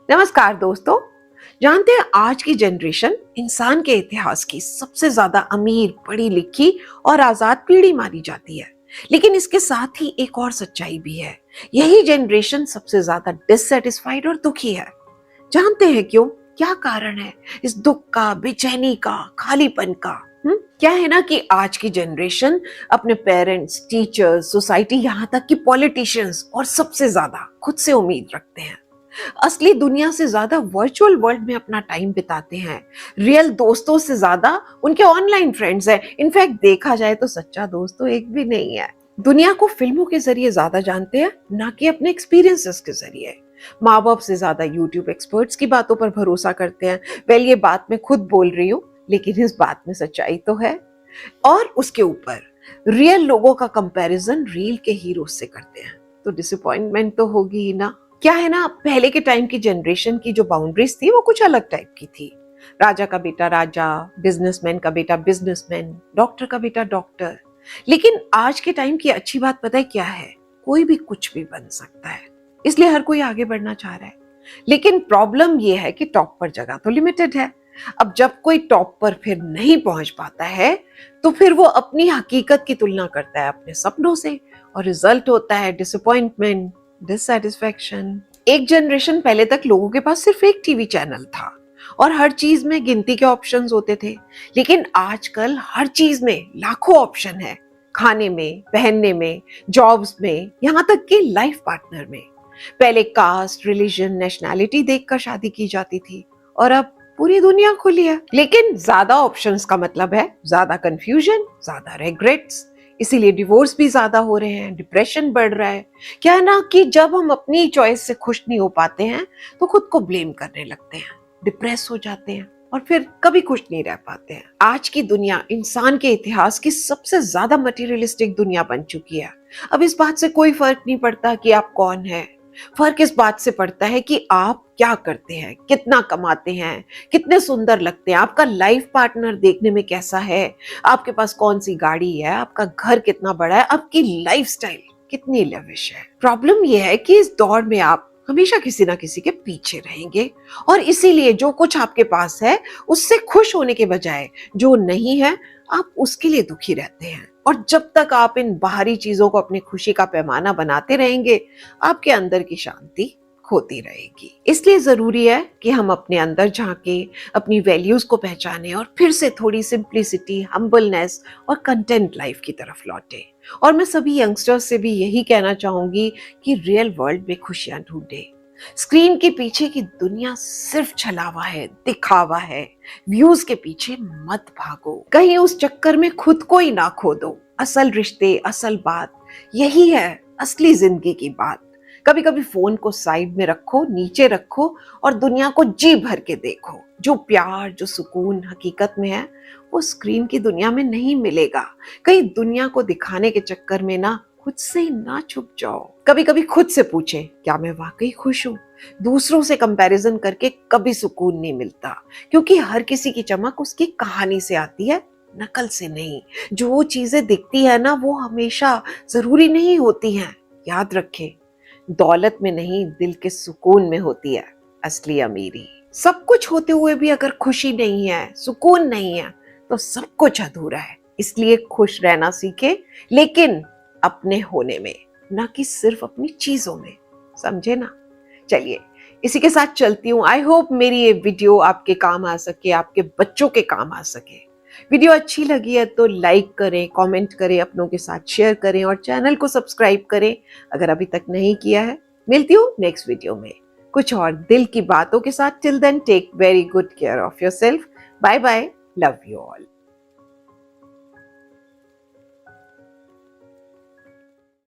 नमस्कार दोस्तों। जानते हैं आज की जनरेशन इंसान के इतिहास की सबसे ज्यादा अमीर, पढ़ी लिखी और आजाद पीढ़ी मानी जाती है। लेकिन इसके साथ ही एक और सच्चाई भी है। यही जनरेशन सबसे ज्यादा डिससेटिस्फाइड और दुखी है। जानते हैं क्यों? क्या कारण है इस दुख का, बेचैनी का, खालीपन का? क्या है ना कि आज की जनरेशन अपने पेरेंट्स, टीचर्स, सोसाइटी, यहाँ तक कि पॉलिटिशियंस और सबसे ज्यादा खुद से उम्मीद रखते हैं। असली दुनिया से ज्यादा वर्चुअल वर्ल्ड में अपना टाइम बिताते हैं। रियल दोस्तों से ज्यादा उनके ऑनलाइन फ्रेंड्स हैं। इनफैक्ट देखा जाए तो सच्चा दोस्त तो एक भी नहीं है। दुनिया को फिल्मों के जरिए ज्यादा जानते हैं, ना कि अपने एक्सपीरियंसेस के जरिए। माँ बाप से ज्यादा यूट्यूब एक्सपर्ट्स की बातों पर भरोसा करते हैं। वेल, ये बात मैं खुद बोल रही हूँ, लेकिन इस बात में सच्चाई तो है। और उसके ऊपर रियल लोगों का कंपैरिजन रील के हीरो से करते हैं, तो डिसअपॉइंटमेंट तो होगी ही ना। क्या है ना, पहले के टाइम की जनरेशन की जो बाउंड्रीज थी वो कुछ अलग टाइप की थी। राजा का बेटा राजा, बिजनेसमैन का बेटा बिजनेसमैन, डॉक्टर का बेटा डॉक्टर। लेकिन आज के टाइम की अच्छी बात पता है क्या है? कोई भी कुछ भी बन सकता है, इसलिए हर कोई आगे बढ़ना चाह रहा है। लेकिन प्रॉब्लम ये है कि टॉप पर जगह तो लिमिटेड है। अब जब कोई टॉप पर फिर नहीं पहुंच पाता है, तो फिर वो अपनी हकीकत की तुलना करता है अपने सपनों से, और रिजल्ट होता है डिसअपॉइंटमेंट, डिससैटिस्फैक्शन। एक जनरेशन पहले तक लोगों के पास सिर्फ एक टीवी चैनल था और हर चीज में गिनती के ऑप्शंस होते थे। लेकिन आजकल हर चीज में लाखों ऑप्शन है। खाने में, पहनने में, जॉब्स में, यहाँ तक कि लाइफ पार्टनर में। पहले कास्ट, रिलीजन, नेशनैलिटी देखकर शादी की जाती थी, और अब पूरी दुनिया खुली है। लेकिन ज्यादा ऑप्शंस का मतलब है ज्यादा कंफ्यूजन, ज्यादा रिग्रेट्स। इसीलिए डिवोर्स भी ज्यादा हो रहे हैं, डिप्रेशन बढ़ रहा है। क्या है ना कि जब हम अपनी चॉइस से खुश नहीं हो पाते हैं, तो खुद को ब्लेम करने लगते हैं, डिप्रेस हो जाते हैं और फिर कभी खुश नहीं रह पाते हैं। आज की दुनिया इंसान के इतिहास की सबसे ज्यादा मटेरियलिस्टिक दुनिया बन चुकी है। अब इस बात से कोई फर्क नहीं पड़ता कि आप कौन है। फर्क इस बात से पड़ता है कि आप क्या करते हैं, कितना कमाते हैं, कितने सुंदर लगते हैं, आपका लाइफ पार्टनर देखने में कैसा है, आपके पास कौन सी गाड़ी है, आपका घर कितना बड़ा है, आपकी लाइफस्टाइल कितनी लविश है। प्रॉब्लम यह है कि इस दौर में आप हमेशा किसी ना किसी के पीछे रहेंगे, और इसीलिए जो कुछ आपके पास है उससे खुश होने के बजाय जो नहीं है, आप उसके लिए दुखी रहते हैं। और जब तक आप इन बाहरी चीजों को अपनी खुशी का पैमाना बनाते रहेंगे, आपके अंदर की शांति खोती रहेगी। इसलिए जरूरी है कि हम अपने अंदर झांके, अपनी वैल्यूज को पहचानें और फिर से थोड़ी सिंप्लिसिटी, हम्बलनेस और कंटेंट लाइफ की तरफ लौटे। और मैं सभी यंगस्टर्स से भी यही कहना चाहूंगी कि रियल वर्ल्ड में खुशियां ढूंढे। स्क्रीन के पीछे की दुनिया सिर्फ छलावा है, दिखावा है। व्यूज के पीछे मत भागो, कहीं उस चक्कर में खुद को ही ना खो दो। असल रिश्ते, असल बात, यही है असली जिंदगी की बात। कभी कभी फोन को साइड में रखो, नीचे रखो और दुनिया को जी भर के देखो। जो प्यार, जो सुकून हकीकत में है, वो स्क्रीन की दुनिया में नहीं मिलेगा। कहीं दुनिया को दिखाने के चक्कर में ना खुद से ही ना छुप जाओ। कभी कभी खुद से पूछें, क्या मैं वाकई खुश हूँ? दूसरों से कंपैरिजन करके कभी सुकून नहीं मिलता, क्योंकि हर किसी की चमक उसकी कहानी से आती है, नकल से नहीं। जो चीजें दिखती है ना, वो हमेशा जरूरी नहीं होती हैं। याद रखें, दौलत में नहीं, दिल के सुकून में होती है असली अमीरी। सब कुछ होते हुए भी अगर खुशी नहीं है, सुकून नहीं है, तो सब कुछ अधूरा है। इसलिए खुश रहना सीखे, लेकिन अपने होने में, ना कि सिर्फ अपनी चीजों में। समझे ना? चलिए, इसी के साथ चलती हूँ। आई होप मेरी ये वीडियो आपके काम आ सके, आपके बच्चों के काम आ सके। वीडियो अच्छी लगी है तो लाइक करें, कमेंट करें, अपनों के साथ शेयर करें और चैनल को सब्सक्राइब करें अगर अभी तक नहीं किया है। मिलती हूँ नेक्स्ट वीडियो में कुछ और दिल की बातों के साथ। Till then, take very good care of yourself. Bye bye, love you all.